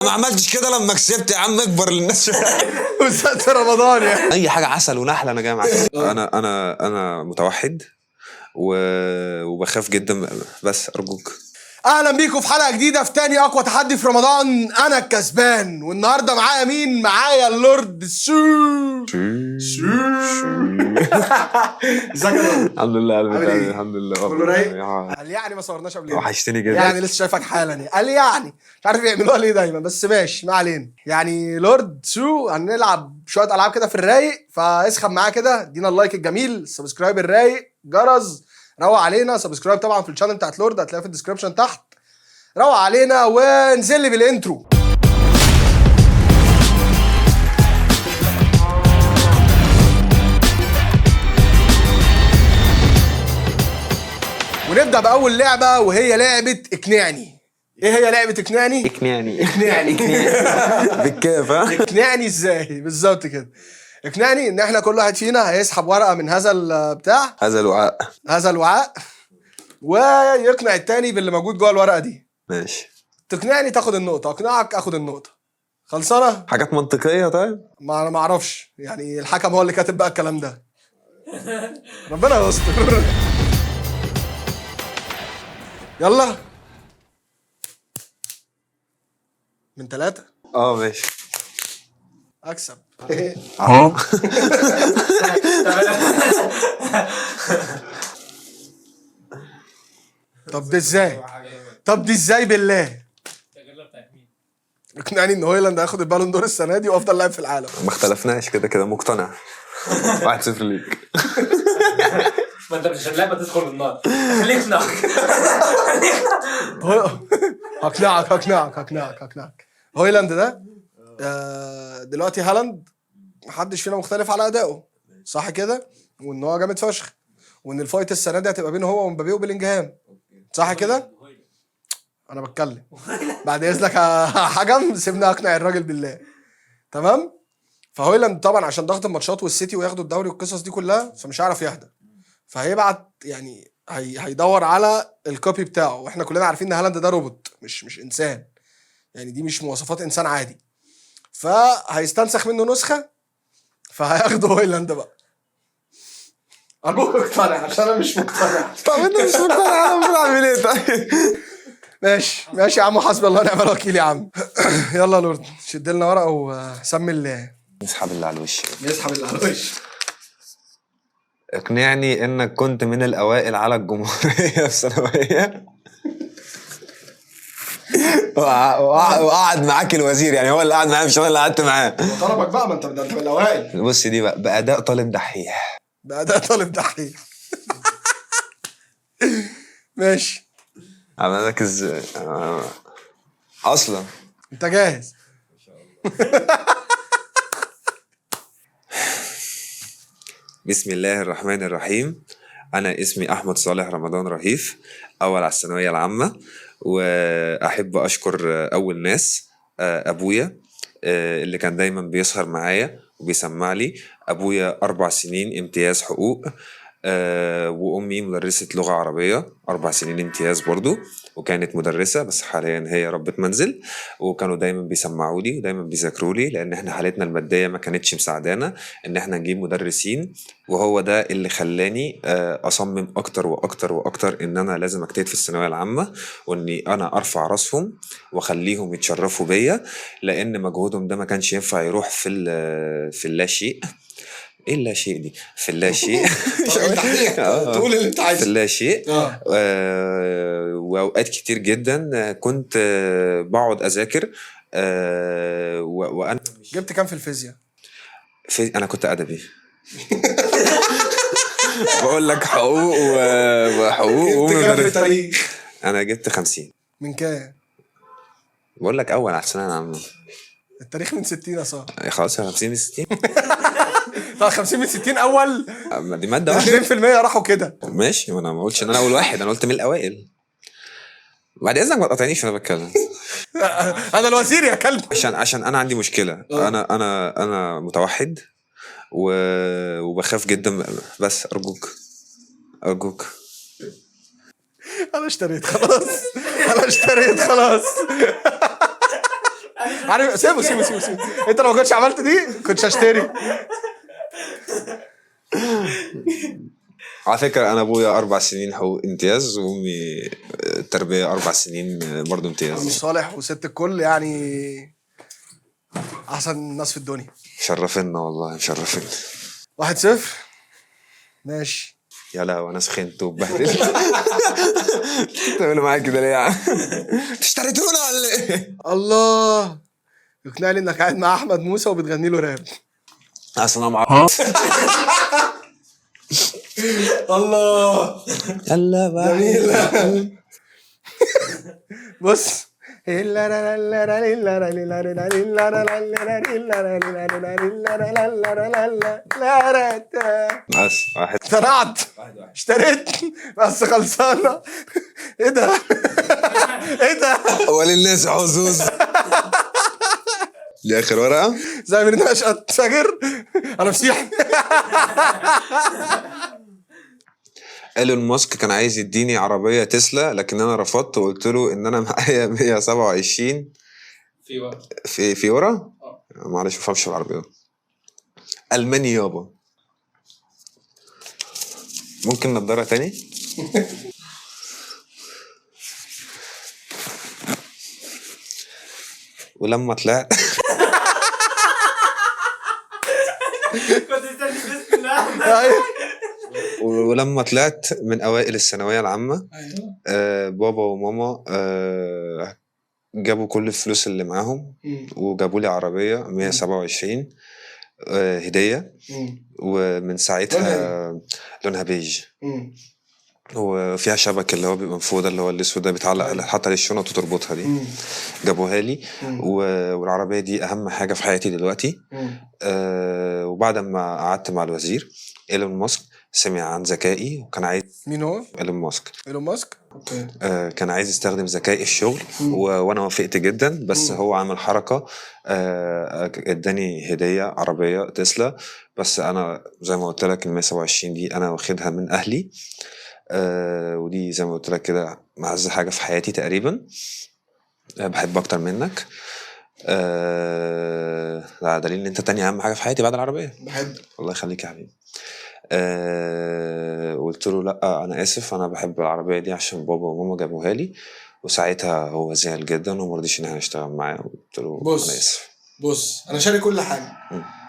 ما عملتش كده لما كسبت يا عم، اكبر للناس. وسط رمضان يعني. اي حاجه عسل ونحله انا جاي معاك. انا متوحد وبخاف جدا، بس ارجوك. اهلا بيكم في حلقه جديده في تاني اقوى تحدي في رمضان. انا الكسبان، والنهارده معايا مين؟ معايا اللورد ازيك يا لورد؟ الحمد لله عامل ايه؟ الحمد لله. كله رايق؟ قال يعني ما صورناش قبل كده. وحشتني جدا. يعني لسه شايفك حالا يعني. قال يعني مش عارف يعملوها ليه دايما، بس ماشي ما علينا. يعني لورد هنلعب شويه العاب كده في الرايق، فاسخن معاه كده، ادينا اللايك الجميل، سبسكرايب الرايق، جرس، روق علينا. سبسكرايب طبعا في الشانل بتاعت لورد، هتلاقيها في الديسكربشن تحت. روق علينا ونزل لي بالانترو. ونبدا باول لعبه، وهي لعبه اقنعني. ايه هي لعبه اقنعني؟ اقنعني بالكيف. ها اقنعني ازاي بالظبط كده؟ اقنعني ان احنا كل واحد فينا هيسحب ورقه من هذا البتاع، هذا الوعاء. هذا الوعاء، ويقنع التاني باللي موجود جوه الورقه دي. ماشي. تقنعني تاخد النقطه، اقنعك اخد النقطه. خلصانه؟ حاجات منطقيه. طيب ما انا ما اعرفش، يعني الحكم هو اللي كاتب بقى الكلام ده. ربنا يستر. يلا من 3 ماشي. اكسب. طب دي ازاي بالله؟ اقنعني ان هويلاند هياخد البالون دور السنه دي وافضل لاعب في العالم. ما اختلفناش، كده مقتنع. 1-0 ليك. ما انت مش اللعبه تدخل النار، خليك نار. هقنعك. هويلاند ده دلوقتي هالاند محدش فينا مختلف على ادائه، صح كده؟ وان هو جامد فشخ، وان الفايت السنه دي هتبقى بينه هو ومبابي وبيلينجهام، صح كده؟ انا بتكلم بعد اذنك يا حكم، سيبني اقنع الراجل بالله. تمام؟ فهويلاند طبعا عشان ضغط الماتشات والسيتي وياخدوا الدوري والقصص دي كلها، فمش هيعرف يهدى، فهيبعت يعني هيدور على الكوبي بتاعه. واحنا كلنا عارفين ان هالاند ده روبوت، مش انسان، يعني دي مش مواصفات انسان عادي. فهيستنسخ منه نسخه، فهياخده هويلاند بقى. ارجوك اقتنع عشان انا مش مقتنع. طب انت مش مقتنع، انا المفروض اعمل ايه طيب؟ ماشي يا عم، حسبي الله ونعم الوكيل يا عم. يلا يا لورد، شد لنا ورقه وسمي الله. نسحب اللي على الوش. يسحب اللي على الوش. اقنعني انك كنت من الاوائل على الجمهوريه في ثانويه. وقعد معاك الوزير، يعني هو اللي قعد معايا مش انا اللي قعدت معاه. طلبك بقى، ما انت من الاوائل. بص دي بقى باداء طالب دحيح. بأداء طالب دحيح. ماشي. عملك ازاي اصلا؟ انت جاهز؟ بسم الله الرحمن الرحيم. انا اسمي احمد صالح رمضان رهيف، اول على الثانويه العامه. واحب اشكر اول ناس ابويا اللي كان دايما بيسهر معايا وبيسمع لي. ابويا 4 سنين امتياز حقوق، وامي مدرسه لغه عربيه 4 سنين امتياز برضو، وكانت مدرسه بس حاليا هي ربة منزل. وكانوا دايما بيسمعوا لي ودايما بيذاكروا لي، لان احنا حالتنا الماديه ما كانتش مساعدانا ان احنا نجيب مدرسين. وهو ده اللي خلاني اصمم اكتر واكتر واكتر ان انا لازم اجتهد في الثانويه العامه، واني انا ارفع راسهم واخليهم يتشرفوا بيا، لان مجهودهم ده ما كانش ينفع يروح في اللا شيء. ايه اللا شيء دي؟ في اللا شيء. تقول اللي انت عايزه. في اللا شيء. واوقات كتير جدا كنت بقعد اذاكر. وانا جبت كام في الفيزياء؟ انا كنت ادبي. بقول لك حقوق وحقوق جبت كام في تاريخ؟ انا جبت 50. من كام؟ بقول لك اول على الثانويه العامه. التاريخ من 60 يا صاحبي. خلاص 50 من 60. طب 50 من 60 اول؟ دي ماده واحده. 2% راحوا كده. ماشي، وانا ما قلتش ان انا اول واحد، انا قلت من الاوائل. بعد اذنك ما تقاطعنيش وانا بتكلم. انا الوزير يا كلب. عشان انا عندي مشكله. انا متوحد وبخاف جدا، بس ارجوك. انا اشتريت خلاص. عارف سيبه. انت لو ما كنتش عملت دي كنتش هشتري. على فكرة أنا أبويا 4 سنين حقوق امتياز، وأمي تربية 4 سنين برضه عم امتياز. صالح وست الكل يعني احسن ناس في الدنيا. شرفنا والله، مشرفين. 1-0. ماشي. يلا وانا سخنت وبهدلت. تعملوا معايا كده ليه يا عم؟ اشتريتونا ولا ايه؟ الله يقنعني انك قاعد مع احمد موسى وبتغني له راب. اصل انا معاك. الله يلا بقى. جميل. بص بس واحد. اخترعت اشتريت بس خلصانه. ايه ده؟ ايه ده؟ وللناس حظوظ. دي اخر ورقه. زي ما نشأت ساجر انا مسيحي. ايلون ماسك كان عايز يديني عربيه تسلا، لكن انا رفضت وقلت له ان انا معايا 127 في وقت. في ورا. معلش ما بفهمش في العربيات. الماني يابا. ممكن نضاره تاني؟ ولما طلعت كنت استني بسم الله. ولما طلعت من اوائل الثانويه العامه، بابا وماما جابوا كل الفلوس اللي معاهم وجابوا لي عربيه 127 هديه. ومن ساعتها لونها بيج، وفيها شبك اللي هو بيبقى من فوق ده، اللي هو الاسود ده بيتعلق حتى على الشنط وتربطها دي. جابوها لي. والعربيه دي اهم حاجه في حياتي دلوقتي. وبعد ما قعدت مع الوزير ايلون ماسك، سمع عن ذكائي وكان عايز. مين هو؟ ايلون ماسك. ايلون ماسك. اوكي. كان عايز يستخدم ذكائي الشغل، وانا وافقت جدا. بس هو عمل حركه، اداني هديه عربيه تسلا. بس انا زي ما قلت لك ال 127 دي انا واخدها من اهلي. ودي زي ما قلت لك كده معز حاجه في حياتي تقريبا. بحب اكتر منك. ده دليل ان انت تاني اهم حاجه في حياتي بعد العربيه. بحب. الله يخليك يا حبيبي. قلت له لا انا اسف، انا بحب العربيه دي عشان بابا وماما جابوها لي. وساعتها هو زعل جدا وما رضيش ان احنا نشتغل معاه. قلت له انا اسف. بص انا شاري كل حاجه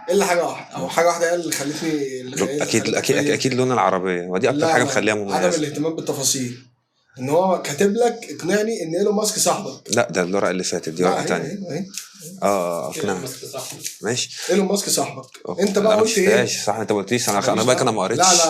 الا حاجه واحده، او حاجه واحده هي اللي خلتني اكيد لون العربيه، ودي اكتر حاجه مخليها مميزه. عدم الاهتمام بالتفاصيل. ان هو كاتب لك اقنعني ان ايلون ماسك صاحبك. لا ده الورقه اللي فاتت دي ورقه تانية. اقنعني. ماشي. ايلون ماسك صاحبك. انت بقى قلت ايه؟ صح انت ما قلتليش. انا بالك انا ما قريتش.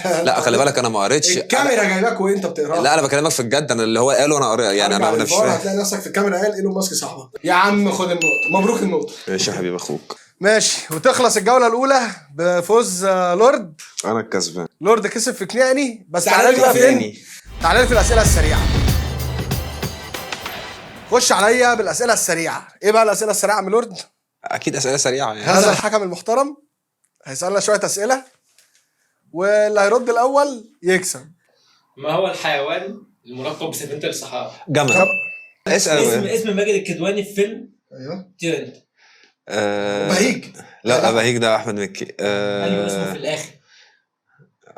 لا خلي بالك انا ما قريتش. الكاميرا جايباك وانت بتقراها. لا انا بكلمك في الجد، انا اللي هو قاله انا قريت يعني. انا مش فاهم. هتلاقي نفسك في الكاميرا قال ايلون ماسك صاحبك. يا عم خد النقطه، مبروك النقطه. ماشي يا حبيب اخوك. ماشي. وتخلص الجوله الاولى بفوز لورد. انا الكسبان. لورد كسب في كناني. بس تعالى لي فين؟ تعالى لي في الاسئله السريعه. خش عليا بالاسئله السريعه. ايه بقى الاسئله السريعه من لورد؟ اكيد اسئله سريعه يعني. هذا الحكم المحترم هيسالنا شويه اسئله، واللي هيرد الاول يكسب. ما هو الحيوان الملقب بسفينة الصحراء؟ جمل. اسال. اسم ماجد الكدواني في فيلم ايوه تيرنت. بهيج. لا بهيج ده احمد مكي. ايوه اسمه في الاخر.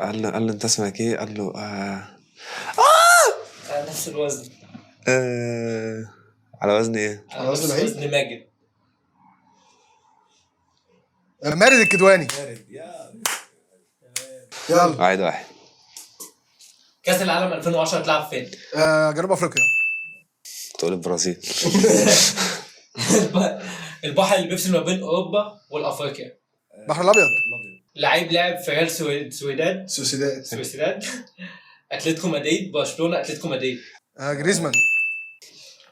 قال له انت اسمك ايه؟ قال له نفس الوزن. على وزن ايه؟ على وزن ماجد. مارد الكدواني. يلا. واحد. كاس العالم 2010 اتلعب فين؟ جنوب افريقيا. تقول البرازيل. البحر اللي بيفصل ما بين اوروبا والافريقيا. البحر الابيض. لعيب لعب في ريال سوسيداد اتلتيكو مدريد، برشلونه، اتلتيكو مدريد. جريزمان.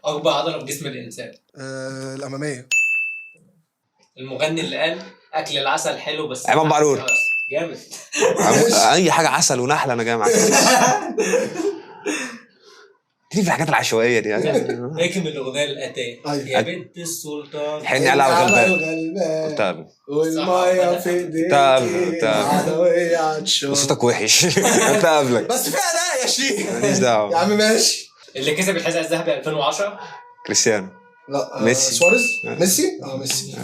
اكبر عضله في جسم الانسان. الاماميه. المغني اللي قال اكل العسل حلو بس امام معرور. جامد. اي حاجه عسل ونحل انا جاي معاك. دي في الحاجات العشوائيه دي. هيك من الاغنيه الاتيه يا بنت السلطان حني على الغلبان. طب والميه في ايديك عدويه عطشان. صوتك وحش. انت قبلك بس فيها ده يا شيخ. ماليش دعوه يا عم ماشي. اللي كسب الحذاء الذهبي 2010 كريستيانو. لا ميسي. سواريز. ميسي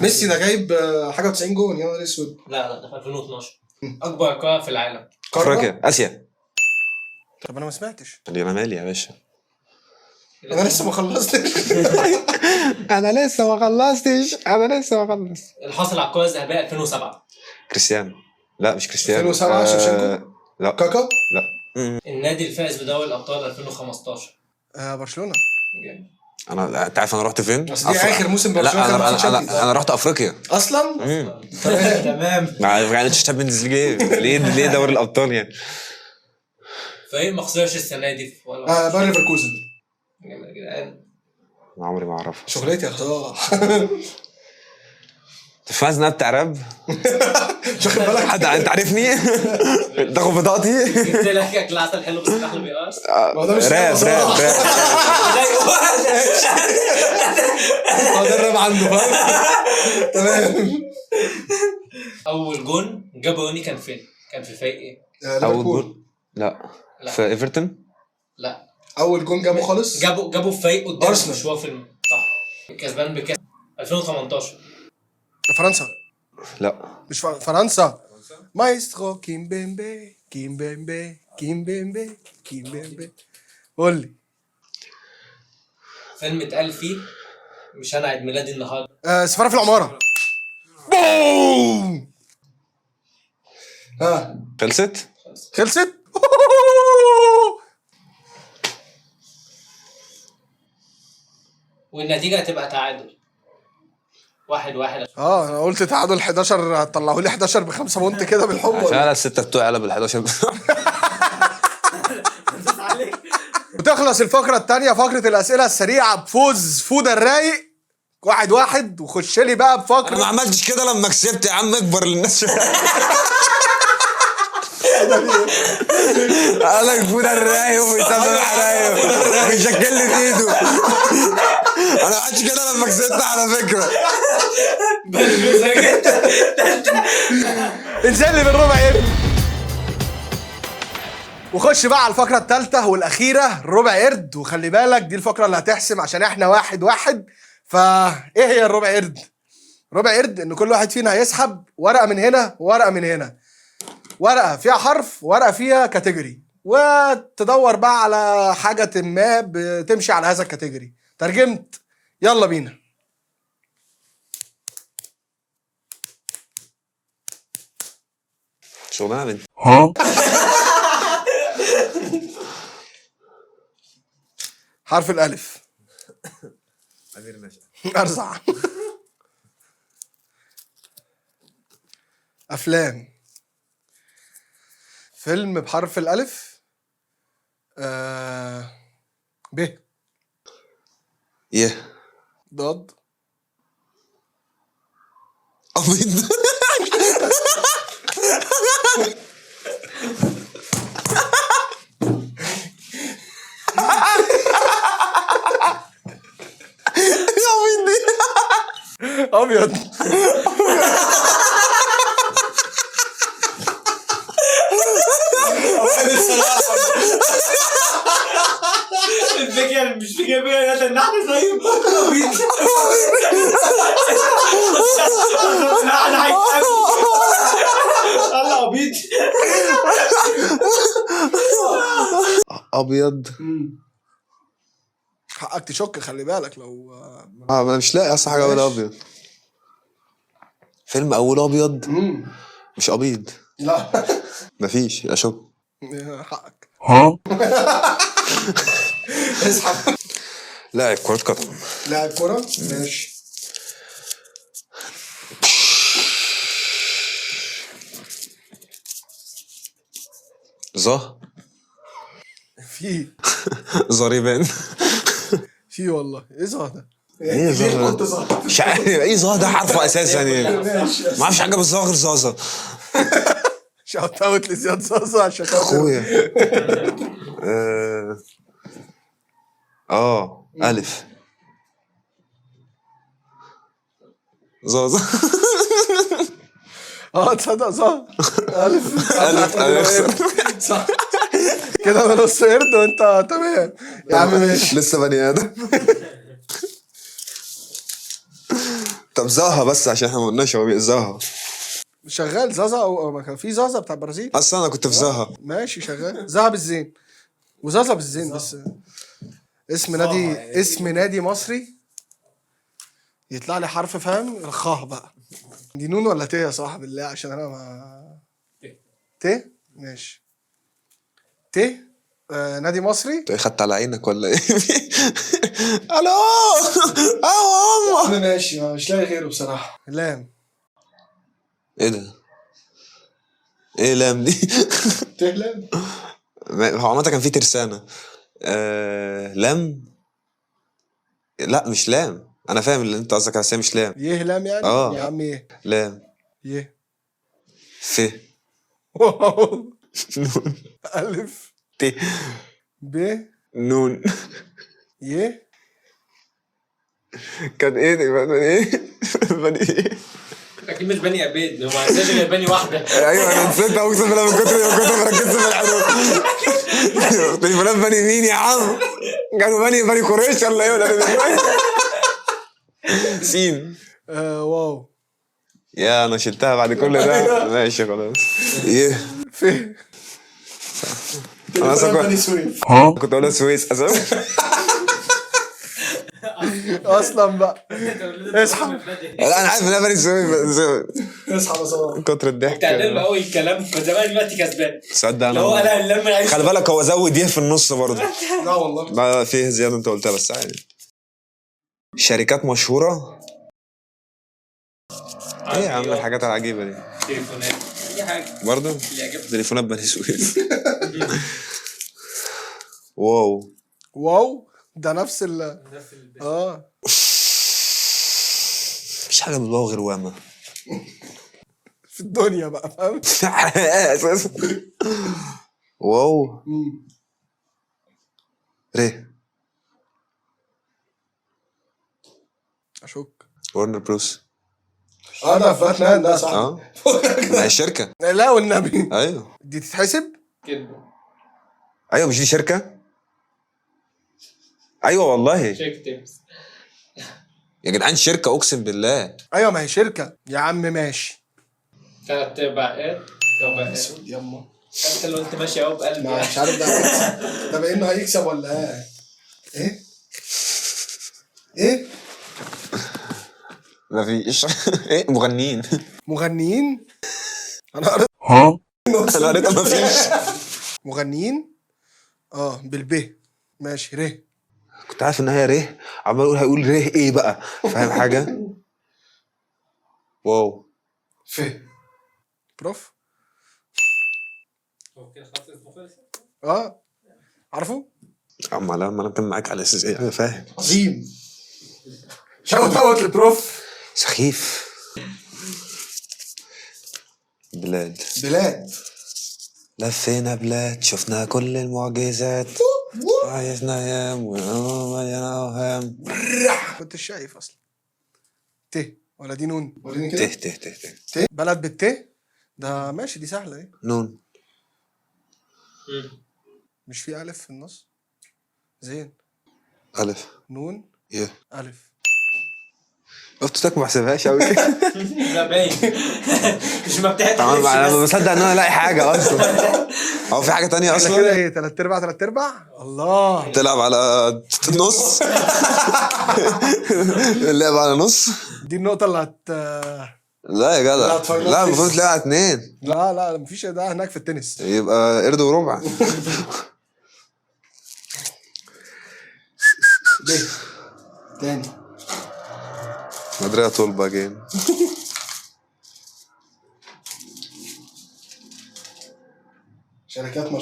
ميسي ده جايب حاجه 90 جول، يا نهار اسود. لا ده في 2012. اكبر قاره في العالم. افريقيا، اسيا. طب انا ما سمعتش. انا مالي يا باشا. انا لسه ما خلصتش. انا لسه ما خلصت. الحاصل على الكره الذهبيه 2007. كريستيانو. لا مش كريستيانو. 2007 شيفشينكو. لا كاكا. لا. النادي الفائز بدوري الابطال 2015. برشلونه. جامد. انت عارف انا رحت فين؟ بس دي اخر موسم برشلونه لا كان فيه Champions. انا رحت افريقيا اصلا. تمام. يعني تشامبيونز ليج ليه دوري الابطال يعني. فريق ما خسرش السنه دي ولا باير ليفركوزن. جامد يا جدعان. عمري ما اعرفها. شغلتي يا صلاح. تفاز انها بتاع راب. مش واخد بالك. حد انت عارفني. تاخد بطاقتي. جبت لك اكل عسل حلو بس الاكل بيقاس. ما ده مش راب. ده الراب عنده فاهم. تمام. اول جون جابوني كان فين؟ كان في فريق ايه؟ اول ليفربول. جول. لا لا. في ايفرتون. لا اول جون جابه خالص. جابوا في فريق قدام أرسنال. مشوار فيلم صح. كسبان بكام؟ 2018. فرنسا. لا مش فرنسا. مايسترو كيمبيمبي. قول لي. فيلم اتقال فيه مش انا عيد ميلادي النهارده. سفارة في العمارة. بوم. خلصت. خلصت. والنتيجه هتبقى تعادل 1-1. انا قلت تعادل 11 هتطلعوا لي 11 ب5 بونت كده بالحب. فعلا الستة بتوع قلب ال11. وتخلص الفقرة الثانية فقرة الأسئلة السريعة بفوز فوده الرايق 1-1. وخش لي بقى انا ما بفقرة. عملتش كده لما كسبت يا عم. اكبر للناس. قالك فوده الرايق وبيسمم حرايق وبيشكل لي في ايده. انا ما عملتش كده لما كسبت على فكرة. انزل لي بالربع قرد. وخش بقى على الفقرة الثالثة والأخيرة الربع قرد. وخلي بالك دي الفقرة اللي هتحسم عشان احنا 1-1. فايه هي الربع قرد؟ ربع قرد ان كل واحد فينا هيسحب ورقة من هنا وورقة من هنا. ورقة فيها حرف ورقة فيها كاتيجوري. وتدور بقى على حاجة ما بتمشي على هذا الكاتيجوري. ترجمت؟ يلا بينا. شغلانة بنت. حرف الألف. أمير نشأ. أرزع. أفلام. فيلم بحرف الألف. ب. يه. ضاد. أبيض. أبيض. الفكره مش فكره بيها ان احنا زيه. انا عايز الله عبيط. أبيض. حقك تشك خلي بالك لو أنا مش لاقي أصلا حاجة أقول أبيض. فيلم أول أبيض. مش أبيض. لا. مفيش أشك. حقك. اسحب. لاعب كرة قدم. لاعب كرة. ماشي. في ظريبان. في والله ايه ده؟ ايه ظهر؟ مش عارف ايه ظهر ده حرفه اساسا يعني. ما اعرفش حاجه بالظهر غير زازا. شوت اوت لزياد زازا عشان اخويا. الف. زازا. تصدق صح. الف. صح كده. انا نص قرد وانت تمام يا عم. ماشي. لسه بني ادم. طب زاها بس عشان احنا ما قلناش هو زاها. شغال زازا او ما كان في زازا بتاع البرازيل. اصلا انا كنت في زاها. ماشي شغال زها بالزين وزازا بالزين بس. اسم نادي مصري يطلع لي حرف فاهم الخاء بقى. دي نون ولا ت يا صاحبي بالله عشان انا ما ت. ماشي ت. نادي مصري. انت خدت على عينك ولا ايه؟ الو اه ماما. ماشي مش لاقي غيره بصراحة. لام. ايه ده؟ ايه لام دي؟ تهلم. هو عامة كان في ترسانة. لام. لا مش لام، انا فاهم اللي انت قصدك على، بس هي مش لام. يه لام يعني. اه. يا عم ايه. لام. يه. ف. واو. نون. الف. ت. ب. نون. يه. كان ايه ده؟ بني ايه؟ بني ايه؟ اكيد مش بني عبيد، ما عندناش غير بني واحده. ايوه انا نسيت اقسم بالله من كتر ما ركزت في الحروف. تليفونات بني مين يا عم؟ كانوا بني قريش ولا ايه ولا سين. واو. يا انا شلتها بعد كل ده. ماشي خلاص. ايه ف. انا اصلا بني سويف. كنت اقول سويس اساسا. اصلا بقى. اصحى. لا انا عارف انها بني سويس بس اصحى بصراحة. كتر الضحك. بتعدل له قوي الكلام، كنت زمان دلوقتي كسبان. تصدق اللي هو انا انا لما عايز خلي بالك هو زود يه في النص برضه. لا والله. لا فيه زياده انت قلتها بس عادي. شركات مشهوره. ايه يا عم الحاجات العجيبه دي؟ تليفونات اي حاجه برضه اللي يعجبك. تليفونات بني سويف. واو. واو ده نفس ال. اه مفيش حاجه بالواو غير واما. في الدنيا بقى فاهم. اساسا. واو. ر. اشك. ورنر بروس. انا في باتمان ده صح. اه ما هي شركه. لا والنبي. ايوه دي تتحسب. كده ايوه مش دي شركه. ايوه والله شيك تيبس. يا جدعان شركه اقسم بالله. ايوه ما هي شركه يا عم ماشي. 3/4 ايه؟ ربع ايه؟ يما انت اللي قلت ماشي اهو بقلبي. ما مش عارف ده هيكسب. ده بانه هيكسب ولا ايه؟ ايه؟ ايه؟ مفيش. ايه مغنيين. مغنيين. انا قريت. انا قريتها مفيش. مغنيين. بالب. ماشي ره. كنت عارف ان هي ره، عمال اقول هيقول ره ايه بقى، فاهم حاجه. واو. ف. بروف. هو كده خلاص اسمه خلص. عارفه. اما لما انا كان معاك على اساس ايه انا فاهم. عظيم. شوت اوت لبروف. سخيف. بلاد. لفينا بلاد شفنا كل المعجزات. عايزنا ايام ومليانة اوهام. كنت شايف اصلا. ت ولا دي نون؟ وريني ته كده. ته ته ته. ت بلد بالت. ده ماشي دي سهله ايه. نون. مش في الف في النص. زين. الف. نون. يه. الف. افتتك ما بحسبهاش قوي كده. لا باين. مش ما بتحتاجش. انا ما بصدق ان انا الاقي حاجه اصلا. هو في حاجه تانية احنا كده اصلا. ايه 3/4 الله. تلعب على نص. اللعب على نص. دي النقطة اللي لا يا لا، جدع اتفرجت. لا المفروض تلاقي على 2. لا مفيش ده هناك في التنس. يبقى قرد وربع. ليه؟ تاني. مدرية طلبة جيم. شركات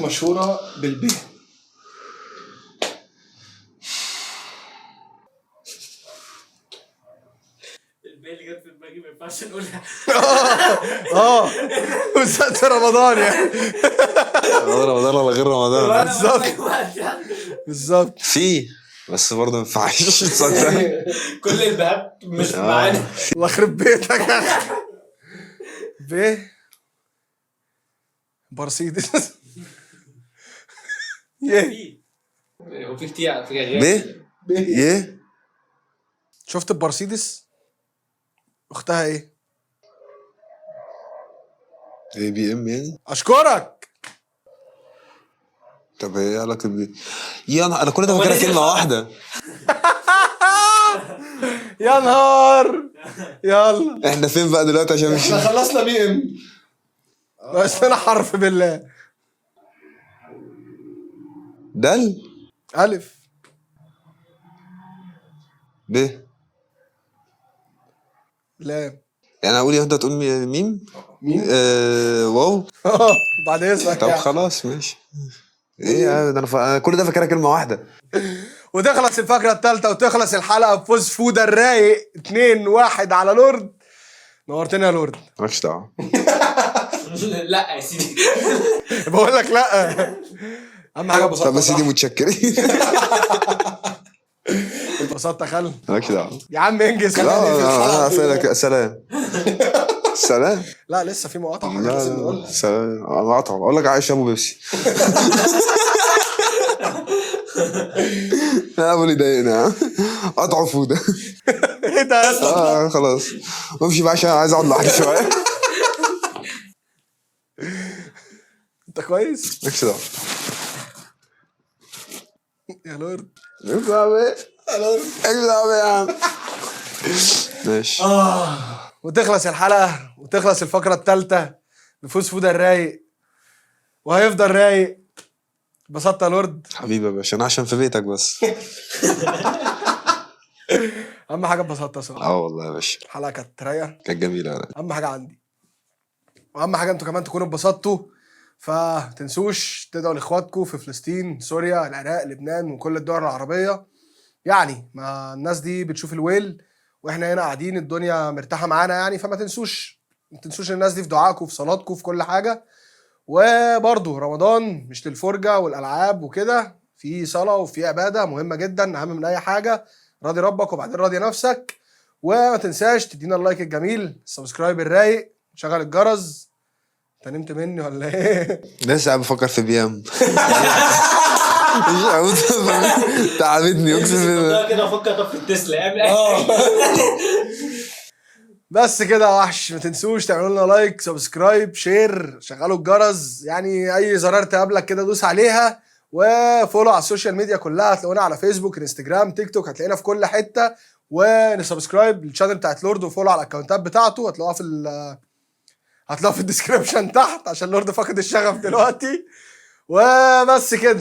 مشهورة بالب. الباقي اللي جت في دماغي ما ينفعش نقولها. مسلسل رمضان يعني. رمضان ولا غير رمضان. بالظبط. في بس برضه ما ينفعش تصدق. كل البهات مش معانا. الله يخرب بيتك يا اخي. ب. برسيدس. يه. هو في كتير ب. يه. شفت البرسيدس اختها ايه؟ اي بي ام يعني. اشكرك. طب ايه علاقة بيه؟ انا كل ده فاكرها كلمة واحدة. يا نهار. يلا احنا فين بقى دلوقتي عشان مش احنا خلصنا بي ام. بس انا حرف بالله. دل الف. ب لام. يعني اقول انت تقول ميم. مين؟ واو. بعد اذنك طب يعني. خلاص ماشي. ايه ده أنا كل ده فاكرها كلمة واحدة. وتخلص الفقرة الثالثة وتخلص الحلقة بفوز فودا الرايق 2-1 على لورد. نورتنا يا لورد. مالكش دعوة. لا يا سيدي. بقول لك لا. اهم حاجة طب يا سيدي ببساطة. متشكرين. ببساطة خل. مالكش دعوة. يا عم انجز لا خلينا نقفل انا الحلقة. هقفلك. سلام. سلام. لا لسه في مقاطعة حاجة لا لازم لا نقولها. سلام. انا قاطعه اقول لك عايش ابو بيبسي. لا ابو اللي ضايقنا. قطعوا فوده. ايه ده يا اسطى؟ خلاص بمشي بقى عشان عايز اقعد لوحدي شويه. انت كويس؟ مالكش دعوه. يا لورد. مالكش دعوه ايه؟ مالكش دعوه يا عم. ماشي. وتخلص الحلقة وتخلص الفقرة الثالثة بفوز فودا الرايق وهيفضل رايق. ببساطة يا لورد. حبيبي يا باشا انا عشان في بيتك بس. اهم حاجة ببساطة صراحة. اه والله يا باشا الحلقة كانت رايقة. كانت جميله يعني. اهم حاجه عندي واهم حاجه انتوا كمان تكونوا اتبسطتوا. فتنسوش تدعوا لاخواتكم في فلسطين سوريا العراق لبنان وكل الدول العربيه. يعني ما الناس دي بتشوف الويل واحنا هنا قاعدين الدنيا مرتاحه معانا يعني. فما تنسوش الناس دي في دعائكم في صلاتكم في كل حاجه. وبرضه رمضان مش للفرجه والالعاب وكده. في صلاه وفي عباده مهمه جدا اهم من اي حاجه. راضي ربك وبعدين راضي نفسك. وما تنساش تدينا اللايك الجميل السبسكرايب الرايق شغل الجرس. انت نمت مني ولا ايه؟ لسه قاعد بفكر في بيام. مش عاوز. تعبتني اقسم بالله. كده افكر طب في التسلا اعمل اي. بس كده يا وحش. ما تنسوش تعملوا لنا لايك سبسكرايب شير شغلوا الجرس. يعني اي زرار تقابلك كده دوس عليها. وفولو على السوشيال ميديا كلها. هتلاقونا على فيسبوك انستجرام تيك توك. هتلاقينا في كل حته. ونسبسكرايب للشانل بتاعت لورد وفولو على الاكونتات بتاعته. هتلاقوها في الديسكريبشن تحت عشان لورد فقد الشغف دلوقتي. وبس كده